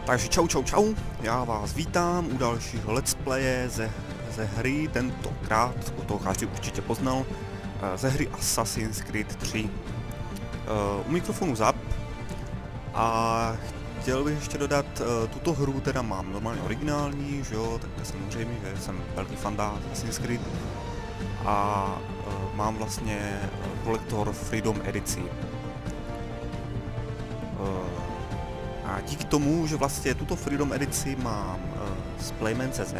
Takže čau, já vás vítám u dalšího let's playe ze hry, tentokrát, toho každý určitě poznal, ze hry Assassin's Creed 3. U mikrofonu Zap a chtěl bych ještě dodat, tuto hru teda mám normálně originální, že jo, tak samozřejmě, že jsem velký fanda Assassin's Creed a mám vlastně kolektor Freedom edici. A díky tomu, že vlastně tuto Freedom edici mám z Playman.cz,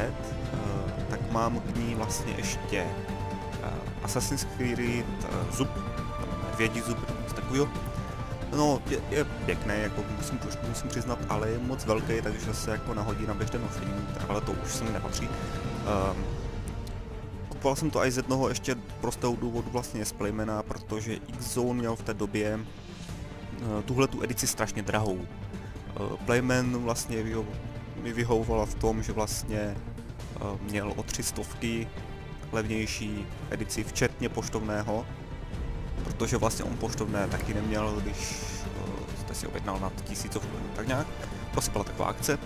tak mám k ní vlastně ještě Assassin's Creed zub, vědí zub, takovýho. No, je pěkný, jako musím přiznat, ale je moc velký, takže se jako nahodí na běžné nošení, ale to už se mi nepatří. Kupoval jsem to i z jednoho ještě prostého důvodu vlastně z Playmana, protože X-Zone měl v té době tuhletu edici strašně drahou. Playman vlastně mi vyhovovala v tom, že vlastně měl o 300 levnější edici, včetně poštovného, protože vlastně on poštovné taky neměl, když jste si objednal nad 1000, tak nějak. Prostě byla taková akce,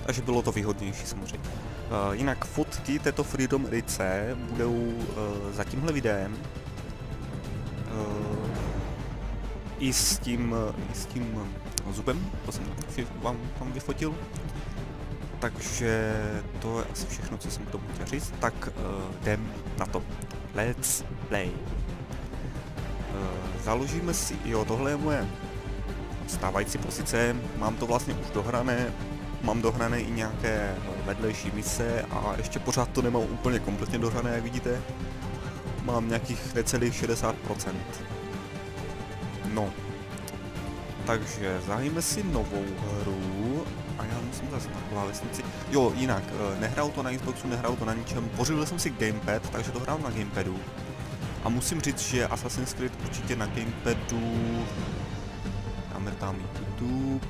takže bylo to výhodnější samozřejmě. Jinak fotky této Freedom edice budou za tímhle videem i s tím zubem, to jsem vám vyfotil. Takže to je asi všechno, co jsem k tomu chtěl říct, tak jdem na to. Let's play. Založíme si, jo, tohle je moje stávající pozice, mám to vlastně už dohrané, mám dohrané i nějaké vedlejší mise a ještě pořád to nemám úplně kompletně dohrané, jak vidíte. Mám nějakých necelých 60%. No. Takže zahájíme si novou hru a já musím zase na klávesnici. Jo, jinak, nehrál to na Xboxu, nehrál to na ničem, pořídil jsem si gamepad, takže to hrál na gamepadu. A musím říct, že Assassin's Creed určitě na gamepadu... Dáme tam YouTube...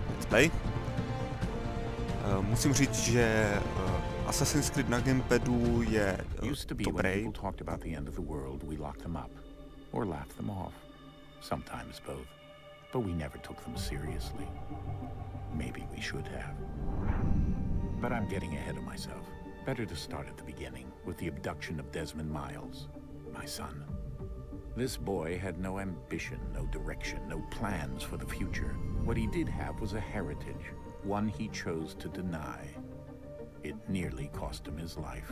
Let's play. Musím říct, že Assassin's Creed na gamepadu je dobrý. Sometimes both, but we never took them seriously. Maybe we should have. But I'm getting ahead of myself. Better to start at the beginning, with the abduction of Desmond Miles, my son. This boy had no ambition, no direction, no plans for the future. What he did have was a heritage, one he chose to deny. It nearly cost him his life.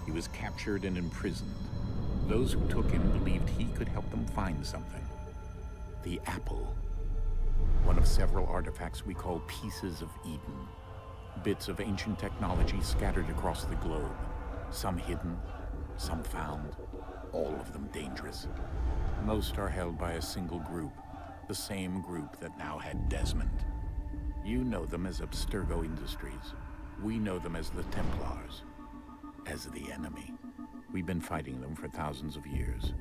He was captured and imprisoned. Those who took him believed he could help them find something. The apple. One of several artifacts we call pieces of Eden. Bits of ancient technology scattered across the globe. Some hidden, some found, all of them dangerous. Most are held by a single group, the same group that now had Desmond. You know them as Abstergo Industries. We know them as the Templars, as the enemy. We've been fighting them for thousands of years.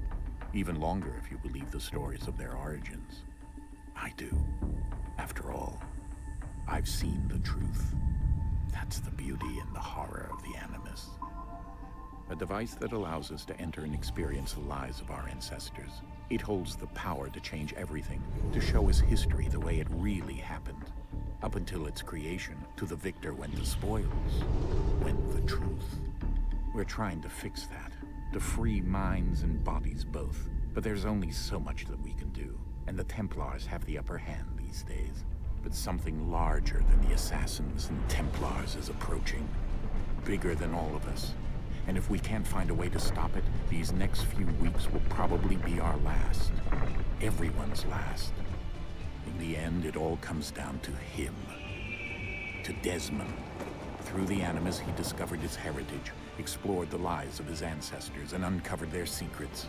Even longer if you believe the stories of their origins. I do. After all, I've seen the truth. That's the beauty and the horror of the Animus. A device that allows us to enter and experience the lives of our ancestors. It holds the power to change everything, to show us history the way it really happened. Up until its creation, to the victor went the spoils, went the truth. We're trying to fix that, to free minds and bodies both. But there's only so much that we can do, and the Templars have the upper hand these days. But something larger than the Assassins and Templars is approaching, bigger than all of us. And if we can't find a way to stop it, these next few weeks will probably be our last. Everyone's last. In the end, it all comes down to him. To Desmond. Through the Animus, he discovered his heritage, explored the lives of his ancestors, and uncovered their secrets.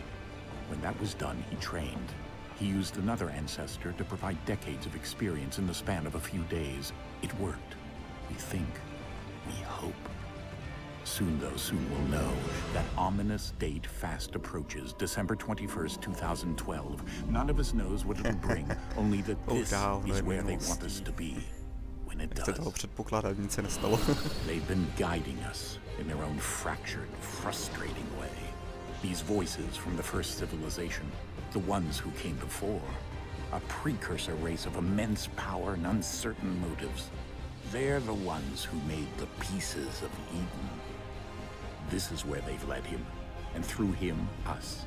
When that was done, he trained. He used another ancestor to provide decades of experience in the span of a few days. It worked. We think. We hope. Soon we'll know. That ominous date fast approaches, December 21st, 2012. None of us knows what it'll bring, only that this is where they want us to be. When it does. They've been guiding us in their own fractured, frustrating way. These voices from the first civilization, the ones who came before, a precursor race of immense power and uncertain motives. They're the ones who made the pieces of Eden. This is where they've led him, and through him, us.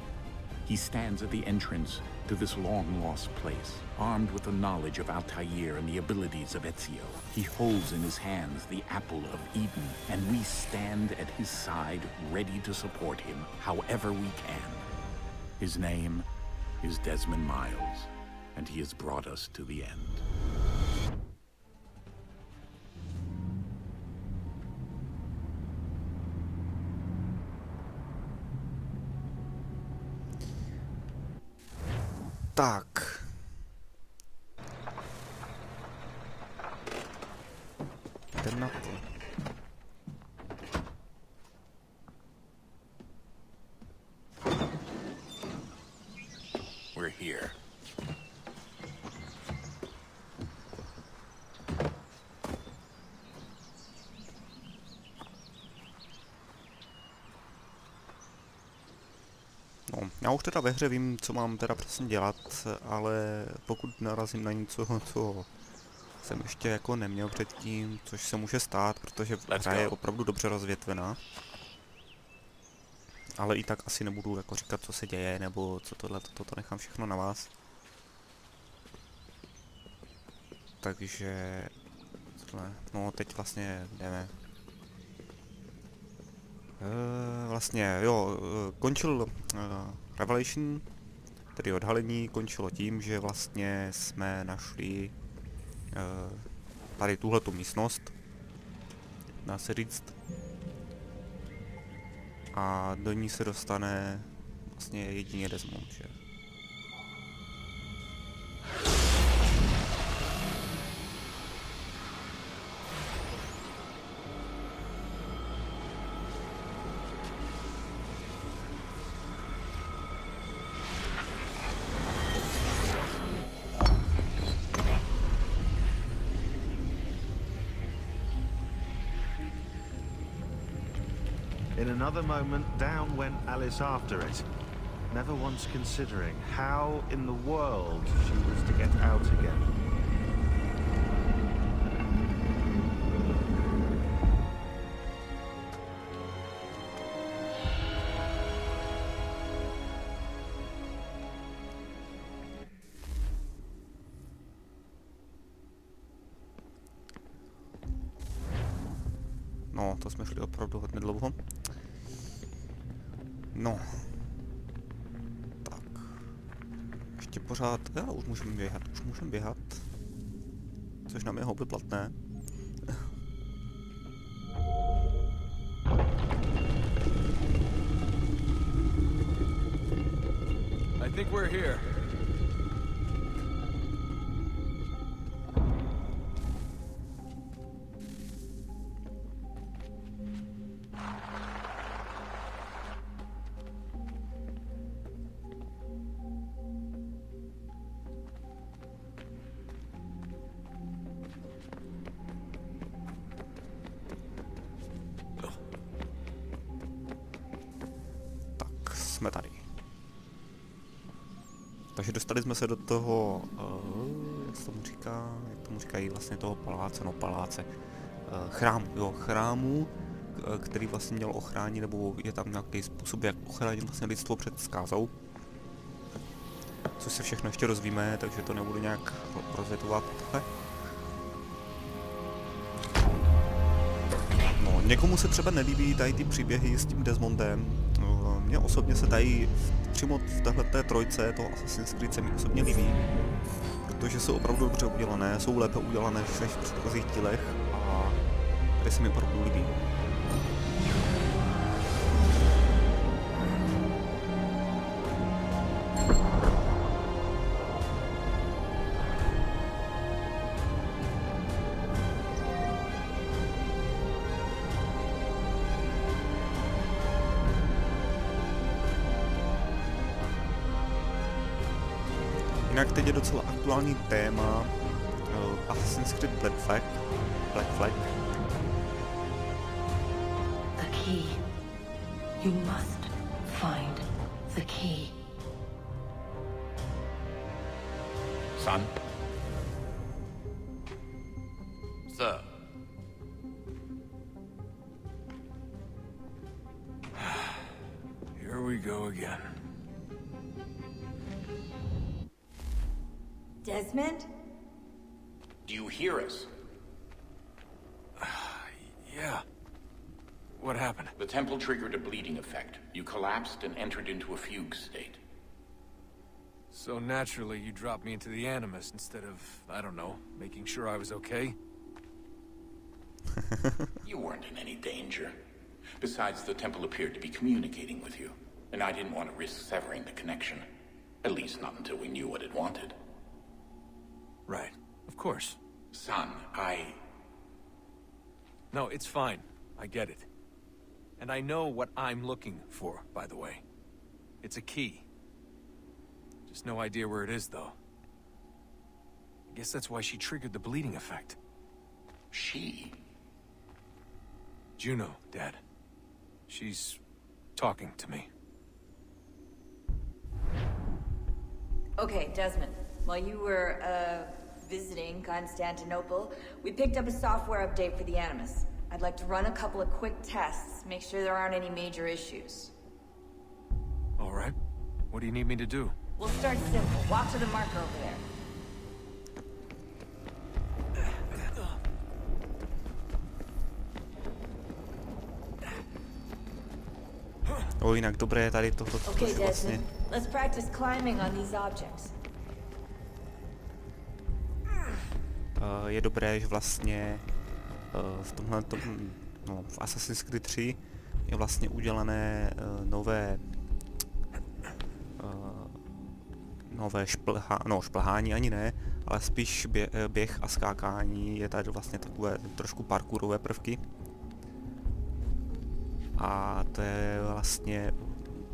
He stands at the entrance to this long-lost place, armed with the knowledge of Altair and the abilities of Ezio. He holds in his hands the apple of Eden, and we stand at his side, ready to support him however we can. His name is Desmond Miles, and he has brought us to the end. Tak. Jdem na to. We're here. No, já už teda ve hře vím, co mám teda přesně dělat, ale pokud narazím na něco, co jsem ještě jako neměl předtím, což se může stát, protože hra je opravdu dobře rozvětvená. Ale i tak asi nebudu jako říkat, co se děje, nebo co toto nechám všechno na vás. Takže... no, teď vlastně jdeme. Vlastně, jo, končil Revelation, tedy odhalení, končilo tím, že vlastně jsme našli tady tuhletu místnost, dá se říct, a do ní se dostane vlastně jedině Desmond, že? In another moment, down went Alice after it, never once considering how in the world she was to get out again. No, to jsme šli opravdu hodně dlouho. No. Tak. Ještě pořád... Já, už můžeme běhat. Což nám je hobby platné. I think we're here. Jsme tady. Takže dostali jsme se do toho, jak tomu říkají vlastně toho paláce, chrámu, který vlastně měl ochránit, nebo je tam nějaký způsob, jak ochránit vlastně lidstvo před zkázou. Což se všechno ještě rozvíme, takže to nebudu nějak rozvětovat. No, někomu se třeba nelíbí tady ty příběhy s tím Desmondem. Mně osobně se tady přímo v téhleté trojce toho Assassin's Creed se mi osobně líbí, protože jsou opravdu dobře udělané, jsou lépe udělané než v předchozích dílech a tady se mi opravdu líbí. Jinak teď je docela aktuální téma Assassin's Creed Black Flag. The key. You must find the key. Son? Sir. Here we go again. Desmond? Do you hear us? Yeah. What happened? The temple triggered a bleeding effect. You collapsed and entered into a fugue state. So naturally, you dropped me into the Animus instead of, I don't know, making sure I was okay? You weren't in any danger. Besides, the temple appeared to be communicating with you, and I didn't want to risk severing the connection. At least not until we knew what it wanted. Right. Of course. Son, No, it's fine. I get it. And I know what I'm looking for, by the way. It's a key. Just no idea where it is, though. I guess that's why she triggered the bleeding effect. She? Juno, Dad. She's talking to me. Okay, Desmond. While you were, visiting Constantinople, we picked up a software update for the Animus. I'd like to run a couple of quick tests, make sure there aren't any major issues. All right. What do you need me to do? We'll start simple. Walk to the marker over there. Jinak dobré je tady toto, Okay, že vlastně... Desmond. Let's practice climbing on these objects. Je dobré, že vlastně v tomhle v Assassin's Creed 3 je vlastně udělané nové šplhání ani ne, ale spíš běh a skákání. Je tady vlastně takové trošku parkourové prvky. A to je vlastně,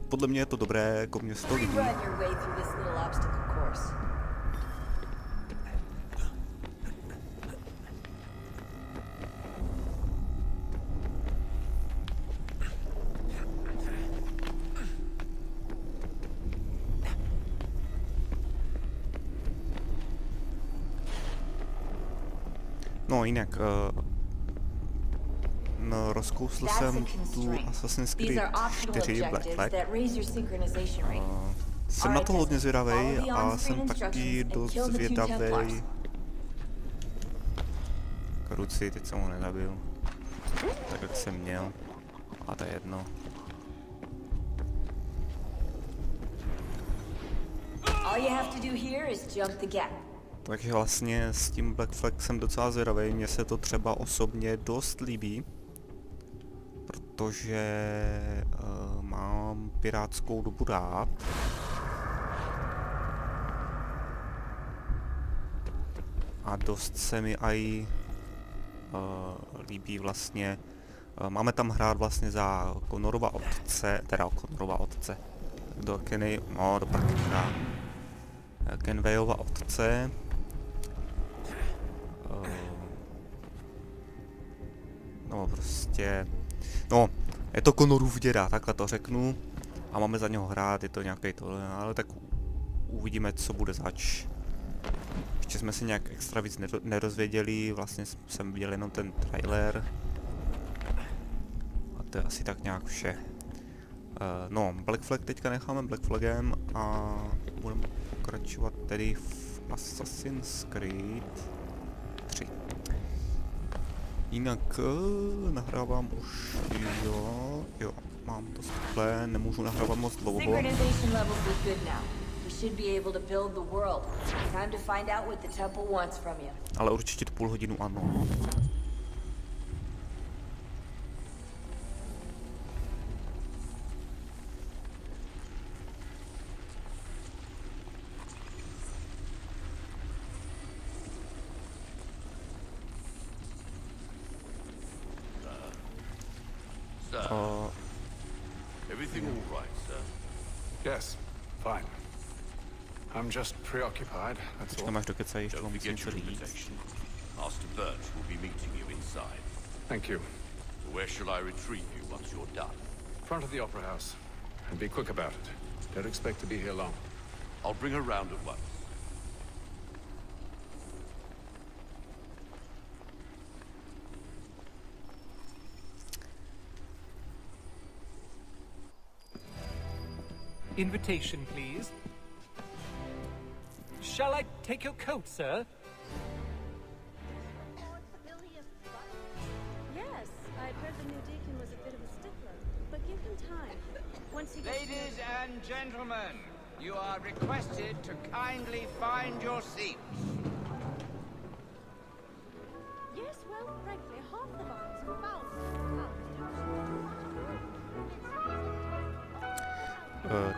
podle mě je to dobré, jako mě se to líbí. No jinak, rozkousl jsem tu Assassin's Creed 4 Black Flag. Jsem na to hodně zvědavej a jsem taky dost zvědavej. Kruci, teď jsem ho nezabil. Tak jak jsem měl. A to je jedno. Takže vlastně s tím Black Flag jsem docela zvědavej, mně se to třeba osobně dost líbí, protože mám pirátskou dobu rád. A dost se mi aj líbí vlastně, máme tam hrát vlastně za Connorova otce, do Kenny, no do prkna. Kenwayova otce. No prostě, no, je to Connorův děda, takhle to řeknu. A máme za něho hrát, je to nějaký tohle, ale tak uvidíme, co bude zač. Ještě jsme si nějak extra víc nerozvěděli, vlastně jsem viděl jenom ten trailer. A to je asi tak nějak vše. No, Black Flag teďka necháme Black Flagem a budeme pokračovat tedy v Assassin's Creed 3. Jinak nahrávám už, jo, mám to skvělé, nemůžu nahrávat moc dlouho. Ale určitě tu půl hodinu ano. Everything all right, sir? Yes, fine. I'm just preoccupied, that's all. Počkám až dokecají, ještě Don't vám musím forget něco your říct. protection. Master Birch will be meeting you inside. Thank you. Where shall I retrieve you once you're done? Front of the Opera House. And be quick about it. Don't expect to be here long. I'll bring her round at once. Invitation, please. Shall I take your coat, sir? Yes, I'd heard the new deacon was a bit of a stickler, but give him time. Once he gets Ladies and gentlemen, you are requested to kindly find your seats. Yes, well, frankly, half the vines are foul.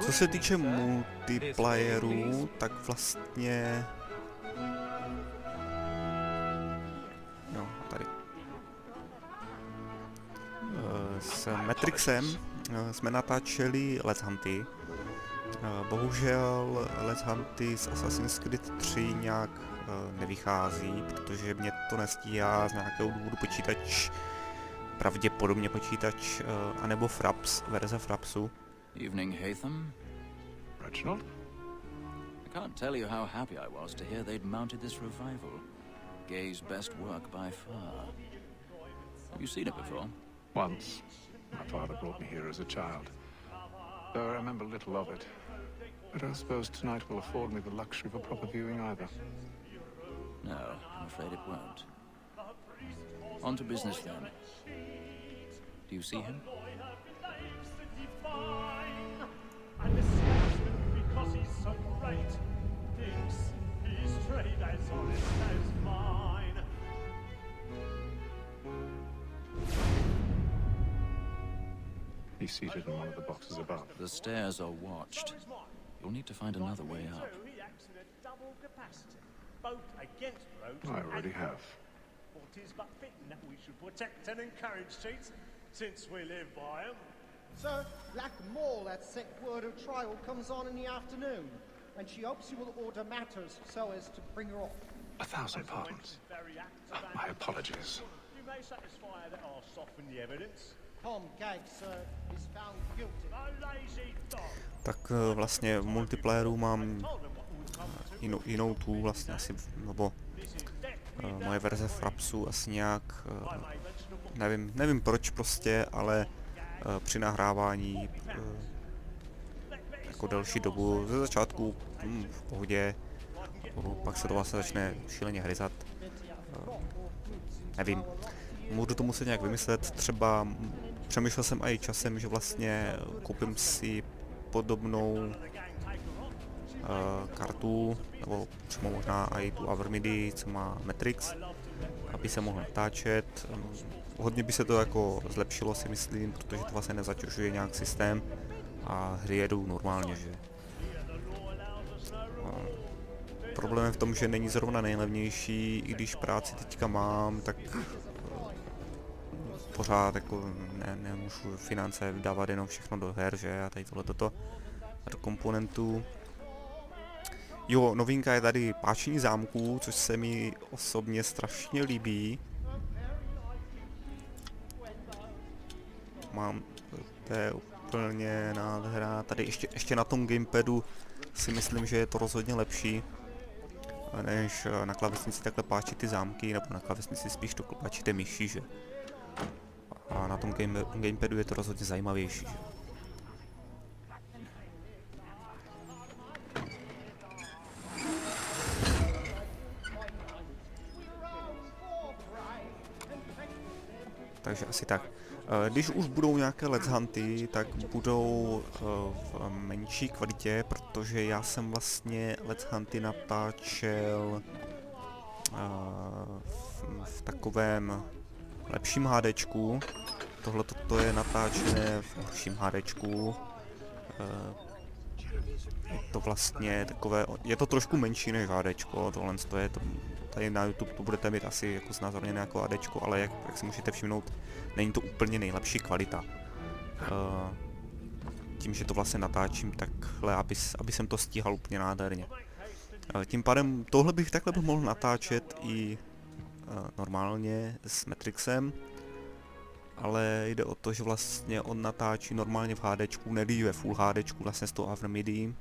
Co se týče multiplayerů, tak vlastně... No, tady. S Matrixem jsme natáčeli Let's Hunty. Bohužel Let's Hunty z Assassin's Creed 3 nějak nevychází, protože mě to nestíhá z nějakého důvodu počítač, pravděpodobně počítač, anebo Fraps, verze Frapsu. Evening, Haytham. Reginald? I can't tell you how happy I was to hear they'd mounted this revival. Gay's best work by far. Have you seen it before? Once. My father brought me here as a child. Though I remember little of it. I don't suppose tonight will afford me the luxury of a proper viewing either. No, I'm afraid it won't. On to business then. Do you see him? And the salesman, because he's so great, thinks his trade as honest as mine. He's seated in one of the boxes above. The stairs are watched. You'll need to find another way up. He acts in a double capacity, both against roads I already have. What is but fitting that we should protect and encourage cheats, since we live by them. Sir, Black Mall at sick word of trial comes on in the afternoon, and she hopes you will order matters so as to bring her off. 1,000 pardons. My apologies. You may satisfy that I'll soften the evidence. Tom Gag, sir, is found guilty. A lazy dog. Tak vlastně v multiplayeru mám jinou tu vlastně asi, nebo moje verze Frapsu asi nějak, nevím proč prostě, ale při nahrávání jako delší dobu, ze začátku v pohodě, pak se to vlastně začne šíleně hryzat. Nevím, můžu to muset nějak vymyslet, třeba přemýšlel jsem i časem, že vlastně koupím si podobnou kartu, nebo přímo možná i tu Avermidi, co má Matrix, aby se mohl natáčet. Hodně by se to jako zlepšilo, si myslím, protože to vlastně nezaťažuje nějak systém a hry jedou normálně, že. Problém je v tom, že není zrovna nejlevnější, i když práci teďka mám, tak pořád jako nemůžu finance vydávat jenom všechno do her, že, a tady tohleto a do komponentů. Jo, novinka je tady páčení zámků, což se mi osobně strašně líbí. To je úplně nádhera. Tady ještě na tom gamepadu si myslím, že je to rozhodně lepší, než na klávesnici takhle páčit ty zámky, nebo na klávesnici spíš to páčíte myší, že? A na tom gamepadu je to rozhodně zajímavější, že? Takže asi tak. Když už budou nějaké Let's Hunty, tak budou v menší kvalitě, protože já jsem vlastně Let's Hunty natáčel v takovém lepším HDčku. Tohle to je natáčené v horším HDčku. Je to vlastně takové, je to trošku menší než HDčko, tohle je to, tady na YouTube to budete mít asi jako znázorněné jako HDčko, ale jak si můžete všimnout, není to úplně nejlepší kvalita. Tím, že to vlastně natáčím takhle, aby jsem to stíhal úplně nádherně. Tím pádem tohle bych takhle mohl natáčet i normálně s Matrixem, ale jde o to, že vlastně on natáčí normálně v HDčku, nedý ve Full HDčku vlastně s tou Avermidi.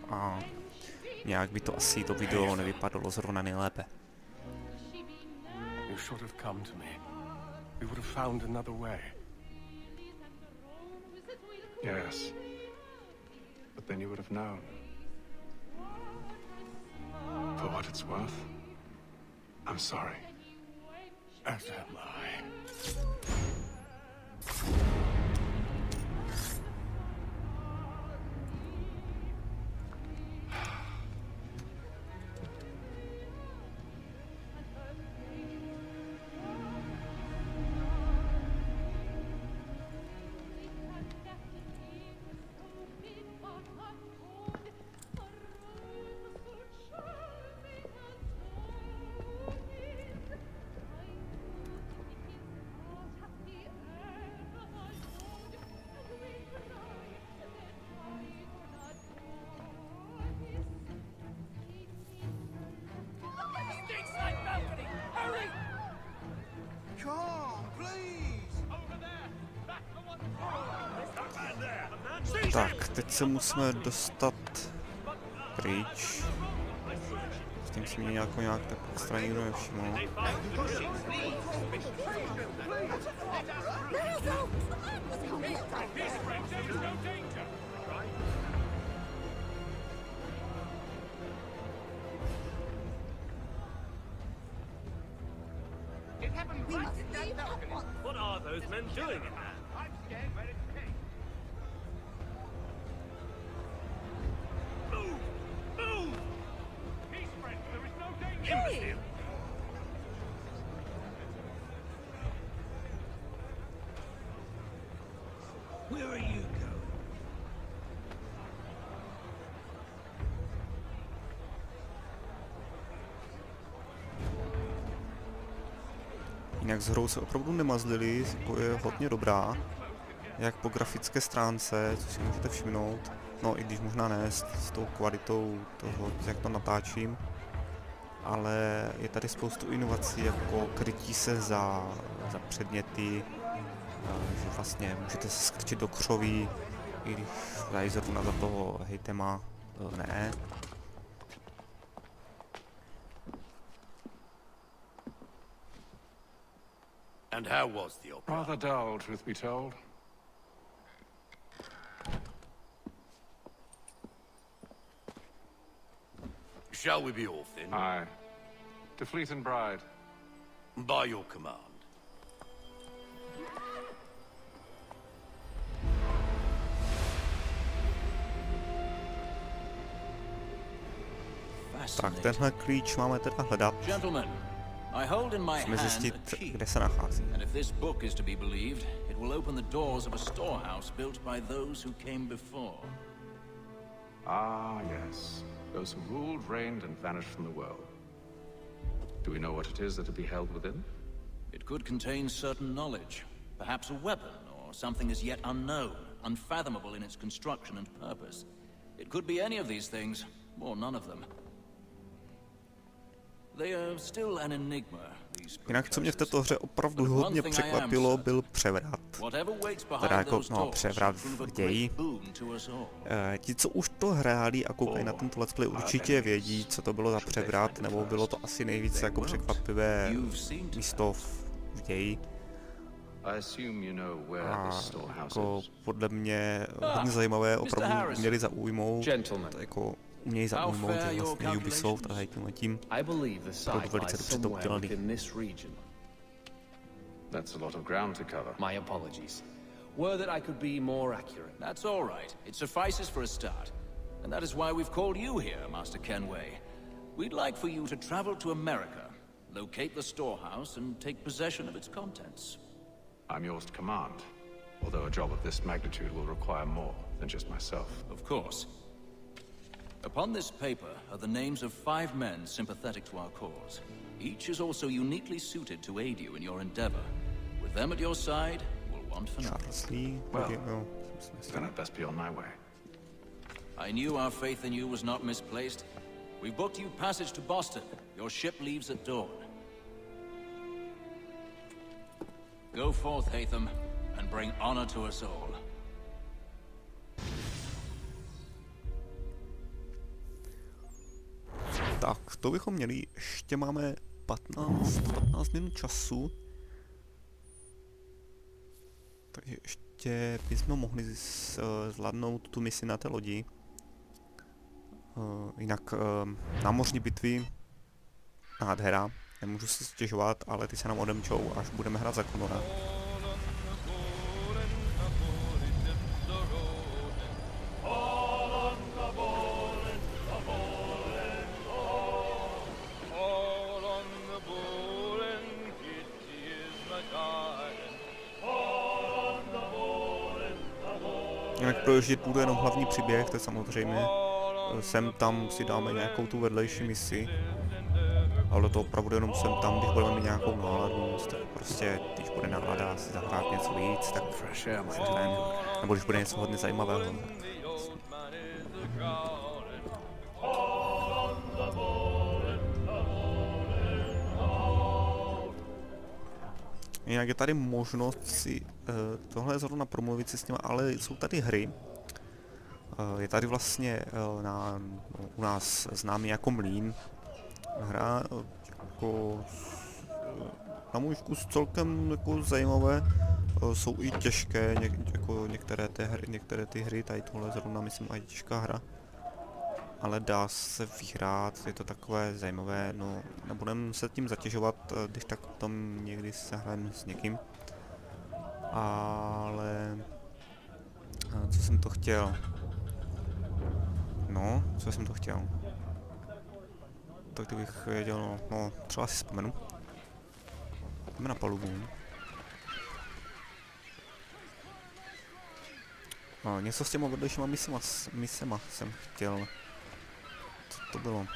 A nějak by to asi to video nevypadalo zrovna nejlépe. You should have come to me. We would have found another way. Yes. but then you would have known. For what it's worth, I'm sorry. As am I. Tak, teď se musíme dostat pryč. S tím si mě nějak tak extra nikdo nevšiml. What are those men doing in there? I'm scared where it's picked. Move! Move! Peace, friends, there is no danger. Imbecile! Where are you going? Jinak s hrou se opravdu nemazlili, jako je hodně dobrá. Jak po grafické stránce, co si můžete všimnout. No i když možná ne s tou kvalitou toho, jak to natáčím. Ale je tady spoustu inovací, jako krytí se za předměty. Že vlastně můžete se skrčit do křoví, i když tady zrovna za toho hejtema ne. And how was the opera? Rather dull, truth be told. Shall we be off then? Aye. To Fleet and Bride. By your command. Tak, tenhle klíč máme teda hledat. Musíme zjistit, kde se nachází. And if this book is to be believed, it will open the doors of a storehouse built by those who came before. Ah, yes. Those who ruled, reigned, and vanished from the world. Do we know what it is that will be held within? It could contain certain knowledge, perhaps a weapon, or something as yet unknown, unfathomable in its construction and purpose. It could be any of these things, or none of them. They are still an enigma. Jinak, co mě v této hře opravdu hodně překvapilo, byl převrat. Teda jako, no, převrat v ději. Ti, co už to hráli a koukají na tento let's play, určitě vědí, co to bylo za převrat, nebo bylo to asi nejvíce jako překvapivé místo v ději. A jako podle mě hodně zajímavé, opravdu měli zaujmout, jako umějí zaujmout, že vlastně Ubisoft a tím opravdu velice dobře to udělali. That's a lot of ground to cover. My apologies. Were that I could be more accurate. That's all right. It suffices for a start. And that is why we've called you here, Master Kenway. We'd like for you to travel to America, locate the storehouse, and take possession of its contents. I'm yours to command, although a job of this magnitude will require more than just myself. Of course. Upon this paper are the names of 5 men sympathetic to our cause. Each is also uniquely suited to aid you in your endeavor. With them at your side, we'll want for nothing. Well, then I'd best be on my way. I knew our faith in you was not misplaced. We booked you passage to Boston. Your ship leaves at dawn. Go forth, Hatham, and bring honor to us all. Tak, to bychom měli, ještě máme 15 minut času. Takže ještě bychom mohli zvládnout tu misi na té lodi. Jinak námořní bitvy, nádhera, nemůžu si stěžovat, ale ty se nám odemčou, až budeme hrát za Conora. Jinak projíždět půjdu jenom hlavní příběh, to je samozřejmě. Sem tam si dáme nějakou tu vedlejší misi. Ale to opravdu jenom sem tam, když budeme mít nějakou náladu, tak prostě, když bude nálada si zahrát něco víc, tak začneme. Nebo když bude něco hodně zajímavého. Jinak je tady možnost si, tohle je zrovna promluvit si s nimi, ale jsou tady hry. Je tady vlastně u nás známý jako Mlýn. Hra jako na můj vkus celkem jako zajímavé, jsou i těžké, jako některé ty hry, tady tohle zrovna myslím i těžká hra. Ale dá se vyhrát, je to takové zajímavé, no nebudeme se tím zatěžovat, když tak tam někdy se hrajeme s někým. Ale co jsem to chtěl? No, co jsem to chtěl? Tak kdybych věděl, no třeba si vzpomenu. Jdeme na palubu. No, něco s těma vedlejšíma misema jsem chtěl. Co to bylo?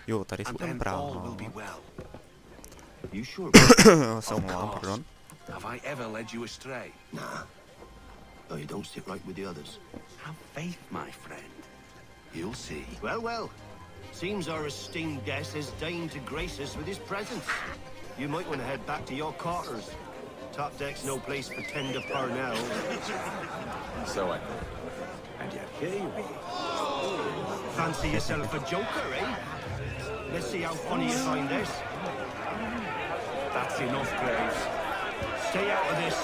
Jo, tady jsou tam práva. Se omlouvám, pardon. Have I ever led you astray? Nah. Oh, you don't sit right with the others. Have faith, my friend. You'll see. Well, well. Seems our esteemed guest has deigned to grace us with his presence. You might want to head back to your quarters. Top deck's no place for tender parnell. So I thought. And yet here you be. Fancy yourself a joker, eh? Let's see how funny you find this. That's enough, Graves. Stay out of this.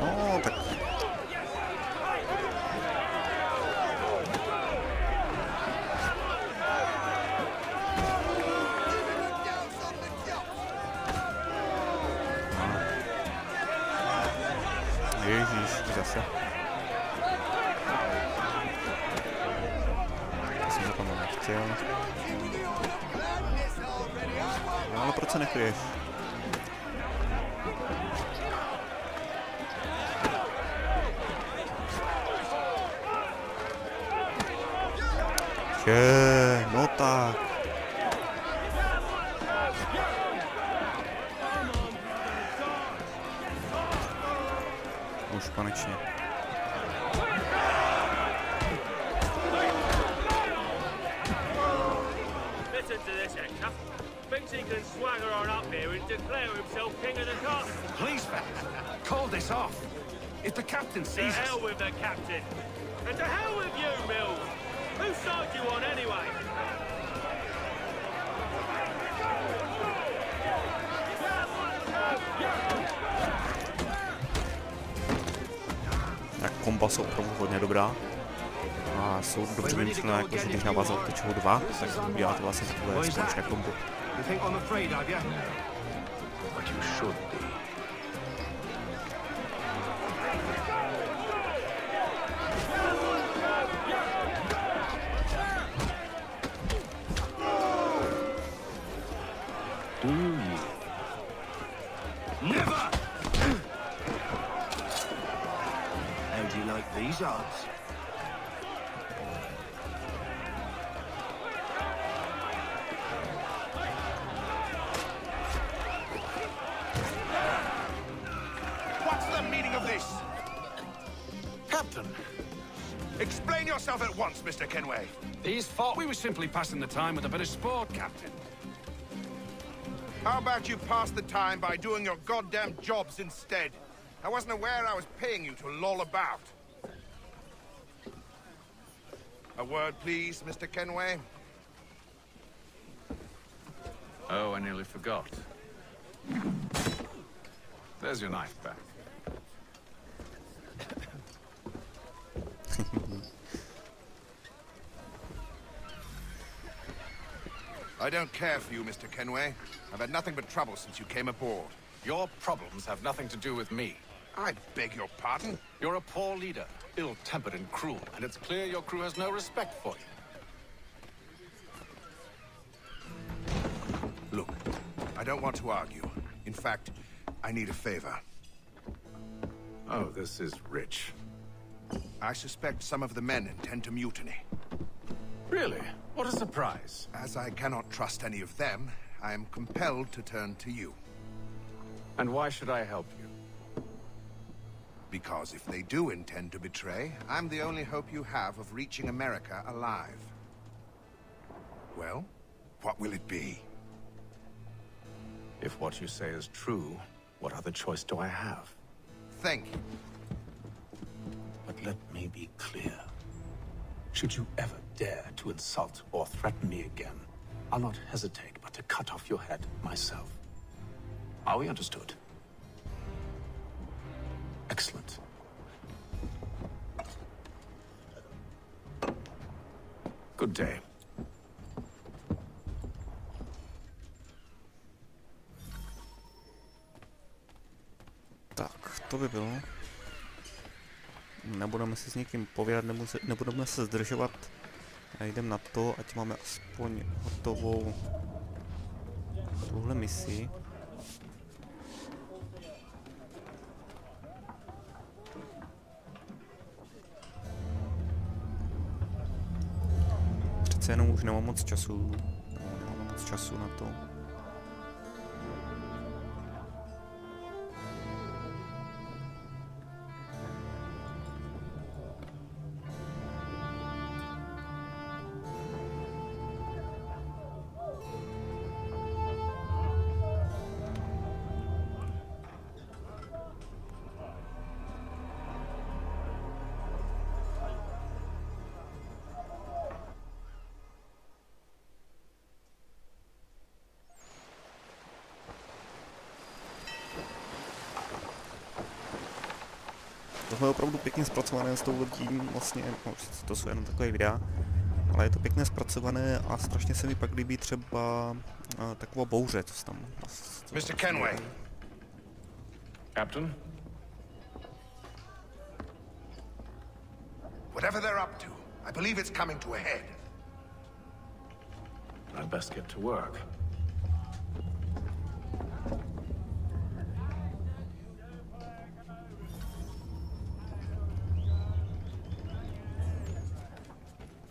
No, tak. Ježíš, zase. Jsem to tam nechtěl. No, ale proč se nekryješ? No tak. Už konečně. Listen to this, Hector. Thinks he can swagger on up here and declare himself king of the castle. Please, call this off. If the captain sees To hell with the captain. And to hell with you, Mills. Whose side you on anyway? Tak komba jsou opravdu hodně dobrá. A jsou dobře vymyšlené, jakože když navázal tyčeho 2, tak uděláte vlastně takové společné kombo. Never! How do you like these odds? What's the meaning of this? Captain, Explain yourself at once, Mr. Kenway. these thought we were simply passing the time with a bit of sport, Captain. How about you pass the time by doing your goddamn jobs instead? I wasn't aware I was paying you to loll about. A word, please, Mr. Kenway. Oh, I nearly forgot. There's your knife back. I don't care for you, Mr. Kenway. I've had nothing but trouble since you came aboard. Your problems have nothing to do with me. I beg your pardon? You're a poor leader, ill-tempered and cruel, and it's clear your crew has no respect for you. Look, I don't want to argue. In fact, I need a favor. Oh, this is rich. I suspect some of the men intend to mutiny. Really? What a surprise. As I cannot trust any of them, I am compelled to turn to you. And why should I help you? Because if they do intend to betray, I'm the only hope you have of reaching America alive. Well, what will it be? If what you say is true, what other choice do I have? Thank you. But let me be clear. Should you ever dare to insult or threaten me again, I'll not hesitate but to cut off your head myself. Are we understood? Excellent. Good day. Tak, to by bylo. Nebudeme si s někým povídat, nebudeme se zdržovat. A jdem na to, ať máme aspoň hotovou tuhle misi. Přece jenom už nemám moc času. Nemám moc času na to. Tohle je opravdu pěkně zpracované s tou lodí, vlastně, no, to jsou jenom takové videa, ale je to pěkně zpracované a strašně se mi pak líbí třeba taková bouře, co tam... Mr. Kenway. Captain? Whatever they're up to, I believe it's coming to a head. I'd best get to work.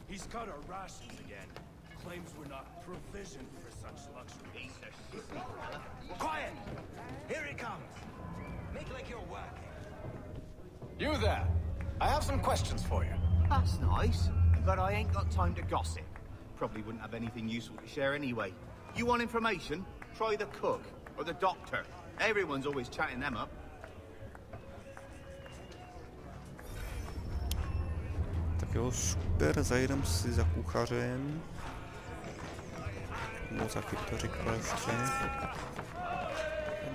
He's cut our rations again. Claims we're not provisioned for such luxury. Quiet! Here he comes. Make like you're working. You there! I have some questions for you. That's nice, but I ain't got time to gossip. Probably wouldn't have anything useful to share anyway. You want information? Try the cook or the doctor. Everyone's always chatting them up. Tak jo, super, zajdem si za kuchařem. No, za chvíli to říkala ještě.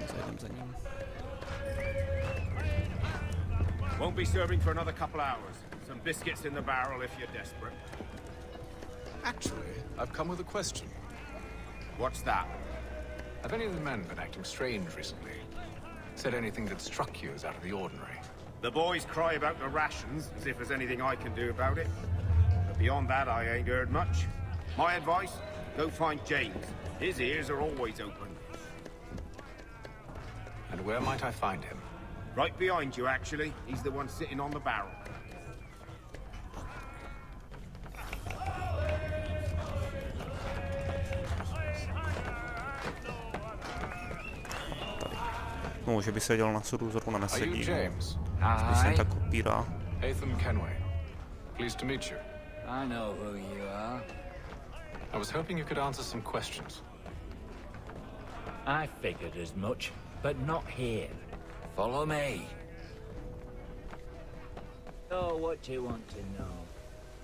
Zajdem za ním. Won't be serving for another couple hours. Some biscuits in the barrel if you're desperate. Actually, I've come with a question. What's that? Have any of the men been acting strange recently? Said anything that struck you as out of the ordinary? The boys cry about the rations, as if there's anything I can do about it. But beyond that, I ain't heard much. My advice, go find James. His ears are always open. And where might I find him? Right behind you, actually. He's the one sitting on the barrel. No, že by seděl na sudu, zrovna Are you nesedí. James? Spíš jen tak kopírá. Athlon Kenway. Pleased to meet you. I know who you are. I was hoping you could answer some questions. I figured as much, but not here. Follow me. Oh, what do you want to know?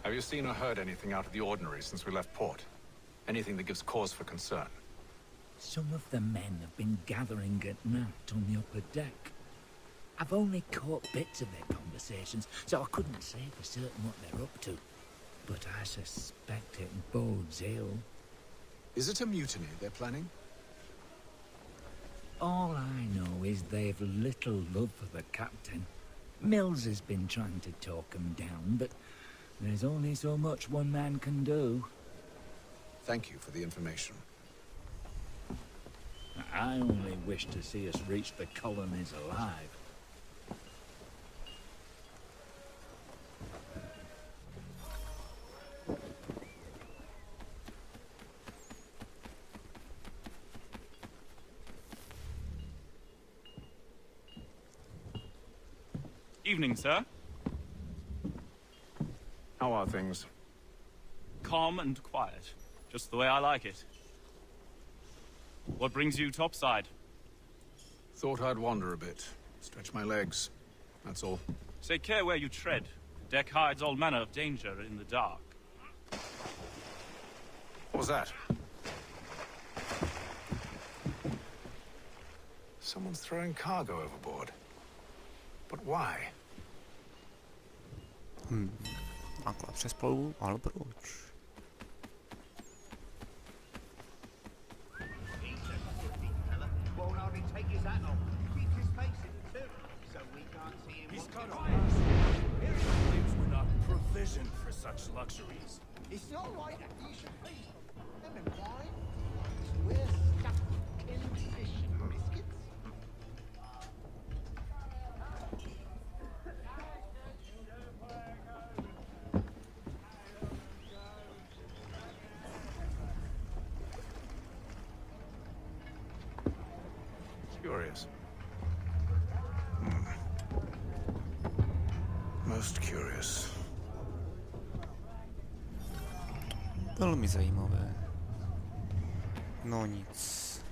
Have Have you seen or heard anything out of the ordinary since we left port? Anything that gives cause for concern? Some of the men have been gathering at night on the upper deck. I've only caught bits of their conversations, so I couldn't say for certain what they're up to. But I suspect it bodes ill. Is it a mutiny they're planning? All I know is they've little love for the captain. Mills has been trying to talk him down, but there's only so much one man can do. Thank you for the information. I only wish to see us reach the colonies alive. Evening, sir. How are things? Calm and quiet. Just the way I like it. What brings you topside? Thought I'd wander a bit. Stretch my legs. That's all. Take care where you tread. The deck hides all manner of danger in the dark. What was that? Someone's throwing cargo overboard. But why? Takhle přes palubu, ale proč? He's cut off. Claims we're not provisioned for such luxuries. It's not right that you should pay them in wine. We're stuck in fish and biscuits. Curious. Most curious. Velmi zajímavé. No nic.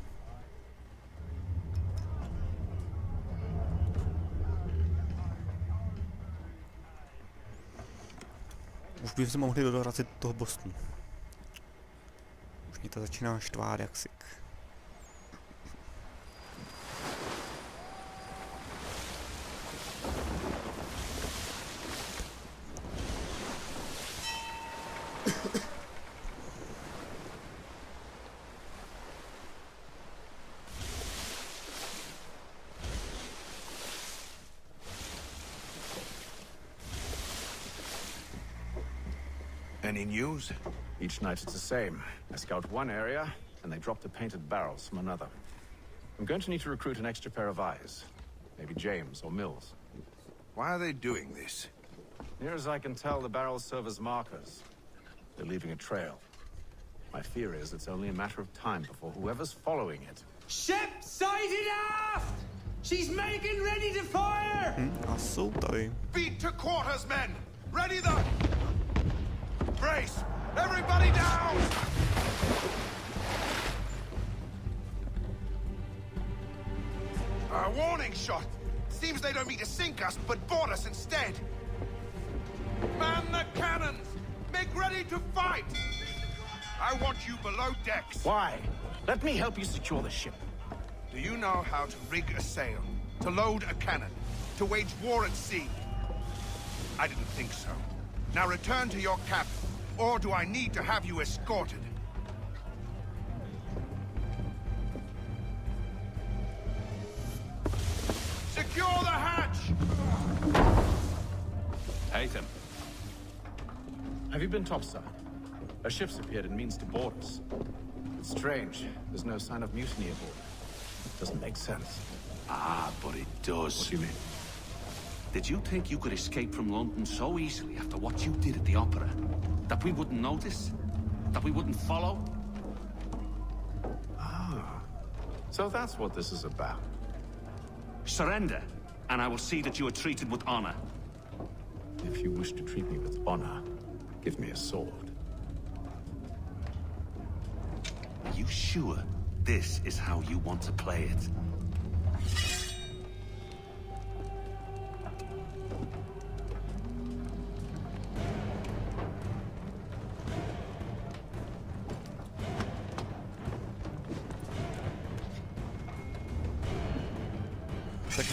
Už bych se mohli dorazit do toho Bostonu. Už mě to začíná štvát jaksik. Any news? Each night it's the same. I scout one area, and they drop the painted barrels from another. I'm going to need to recruit an extra pair of eyes. Maybe James or Mills. Why are they doing this? Near as I can tell, the barrels serve as markers. They're leaving a trail. My fear is it's only a matter of time before whoever's following it... Ship sighted aft! She's making ready to fire! A jsou tady. Beat to quarters, men! Ready the... Brace! Everybody down! A warning shot! Seems they don't mean to sink us, but board us instead! Man the cannons! Make ready to fight! I want you below decks. Why? Let me help you secure the ship. Do you know how to rig a sail? To load a cannon? To wage war at sea? I didn't think so. Now return to your cabin. Or do I need to have you escorted? Secure the hatch! Haytham. Have you been topside? A ship's appeared and means to board us. It's strange. There's no sign of mutiny aboard. Doesn't make sense. Ah, but it does. What do you mean? Did you think you could escape from London so easily after what you did at the opera? That we wouldn't notice? That we wouldn't follow? Ah. So that's what this is about. Surrender, and I will see that you are treated with honor. If you wish to treat me with honor, give me a sword. Are you sure this is how you want to play it?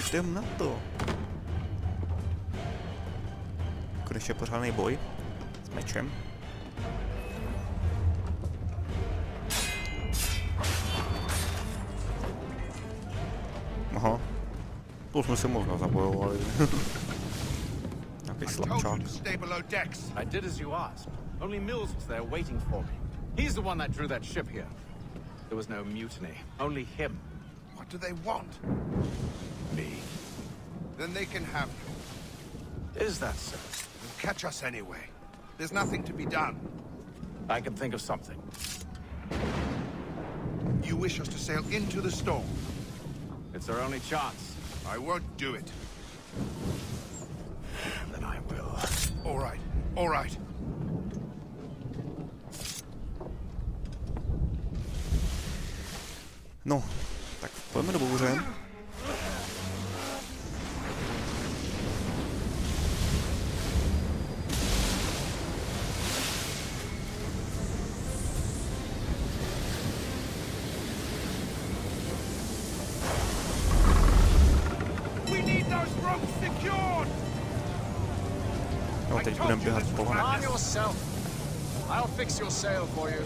jdem na to. Konečně pořádný boj s mečem. Aha. To jsme se možná zabojovali. Nějaký slabčák. I did as you asked. Only Mills was there waiting for me. He's the one that drew that ship here. There was no mutiny. Only him. What do they want? Me. Then they can have you. Is that so? They'll catch us anyway. There's nothing to be done. I can think of something. You wish us to sail into the storm? It's our only chance. I won't do it. Then I will. All right. All right. No, tak pojďme do bouře. No, teď budeme běhat po On yourself. I'll fix your sail for you.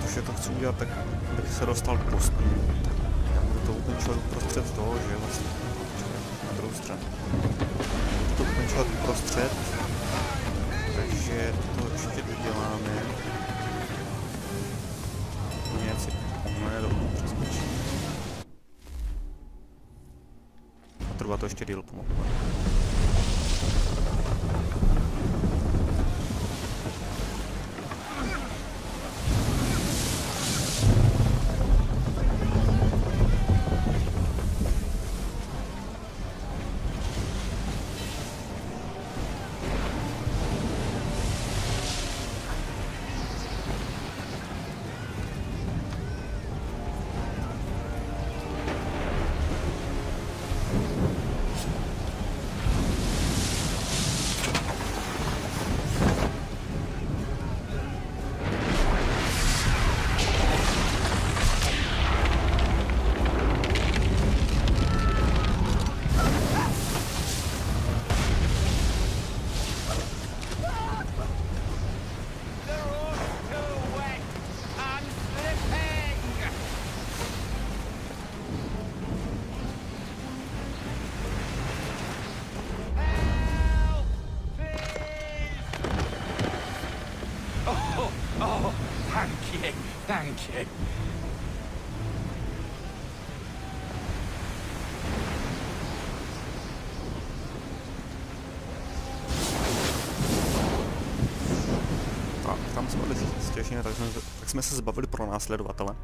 Protože to chci udělat, tak bych se dostal k postu. Budu to ukončovat uprostřed toho, že vlastně na druhou stranu. Budu to ukončovat uprostřed, takže to určitě doděláme. Něco pomůže, přeskočí. A trvá to ještě díl pomalu. Thank you. Tak, tam jsme byli stěžně, tak jsme se zbavili pro následovatele.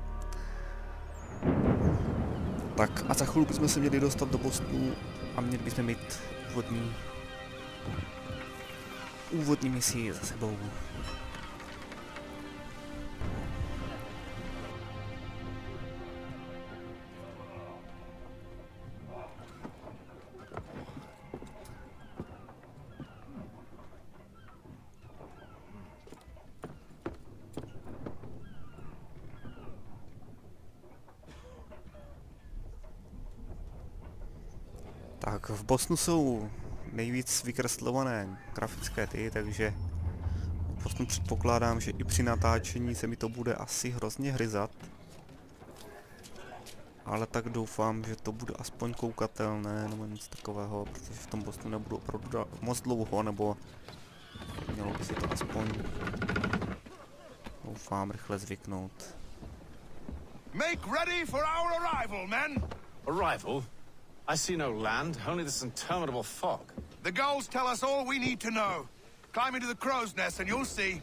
Tak a za chvíli bychom se měli dostat do Bostonu a měli bychom mít úvodní misi za sebou. Tak v Bostonu jsou nejvíc vykreslované grafické takže potom předpokládám, že i při natáčení se mi to bude asi hrozně hryzat. Ale tak doufám, že to bude aspoň koukatelné nebo nic takového, protože v tom Bostonu nebudu opravdu moc dlouho, nebo mělo by si to aspoň, doufám, rychle zvyknout. Make ready for our arrival, men! Arrival? I see no land, only this interminable fog. The gulls tell us all we need to know. Climb into the crow's nest and you'll see.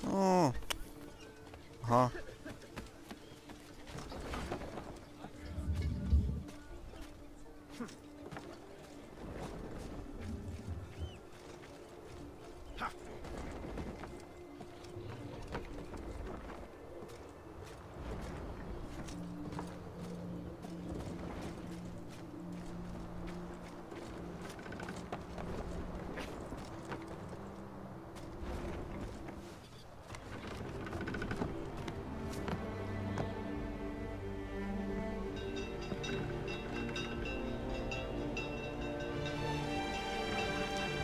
Oh. Aha.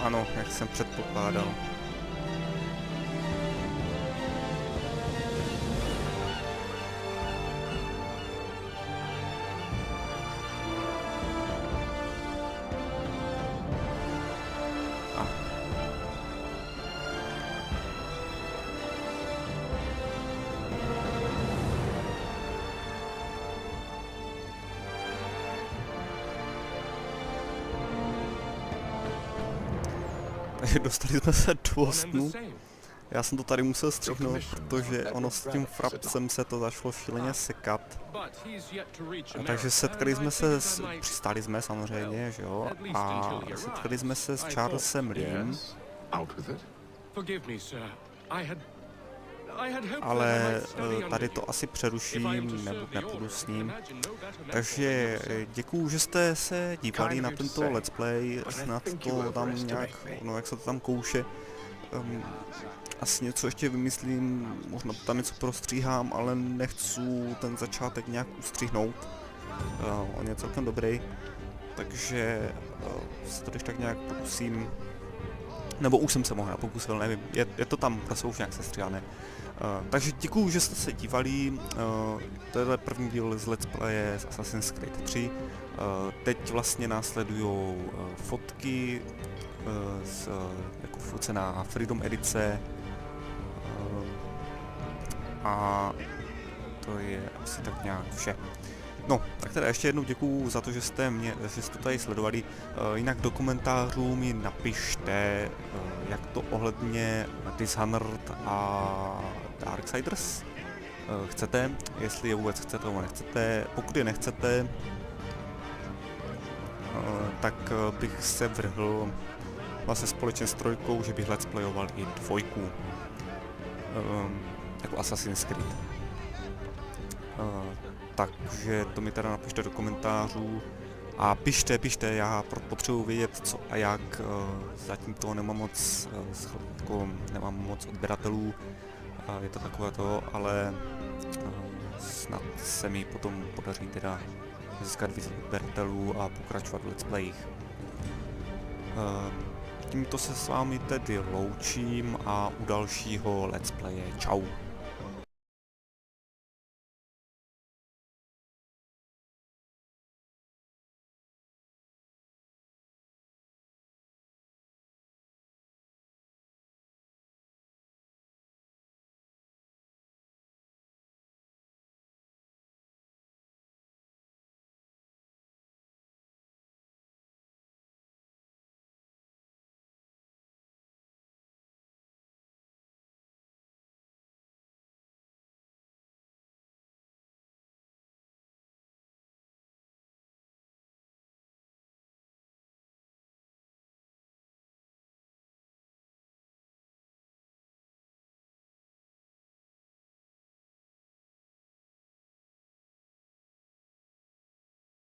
Ano, jak jsem předpokládal. Takže dostali jsme se do Bostonu. Já jsem to tady musel střihnout, protože ono s tím frapsem se to začalo šíleně sekat. Takže setkali jsme se, přistáli jsme samozřejmě, že jo, a setkali jsme se s Charlesem Leem. Ale tady to asi přeruším, nebo nepůjdu s ním. Takže děkuju, že jste se dívali na tento let's play, snad to tam nějak, no jak se to tam kouše. Asi něco ještě vymyslím, možná tam něco prostříhám, ale nechci ten začátek nějak ustřihnout. On je celkem dobrý, takže se to když tak nějak pokusím. Nebo už jsem se možná pokusil, nevím, je to tam, prostě už nějak sestříhané. Takže děkuju, že jste se dívali, to je první díl z Let's Playe z Assassin's Creed 3. Teď vlastně následují fotky jako focená Freedom edice a to je asi tak nějak vše. No, tak teda ještě jednou děkuju za to, že jste to tady sledovali. Jinak do komentářů mi napište, jak to ohledně Dishonored a Darksiders chcete, jestli je vůbec chcete nebo nechcete. Pokud je nechcete, tak bych se vrhl vlastně společně s trojkou, že bych let's playoval i dvojku, jako Assassin's Creed. Takže to mi teda napište do komentářů a pište, já potřebuji vědět co a jak, zatím toho nemám moc, nemám moc odběratelů, je to takové to, ale snad se mi potom podaří teda získat víc odběratelů a pokračovat v let's playích. Tímto se s vámi tedy loučím a u dalšího let's playe čau.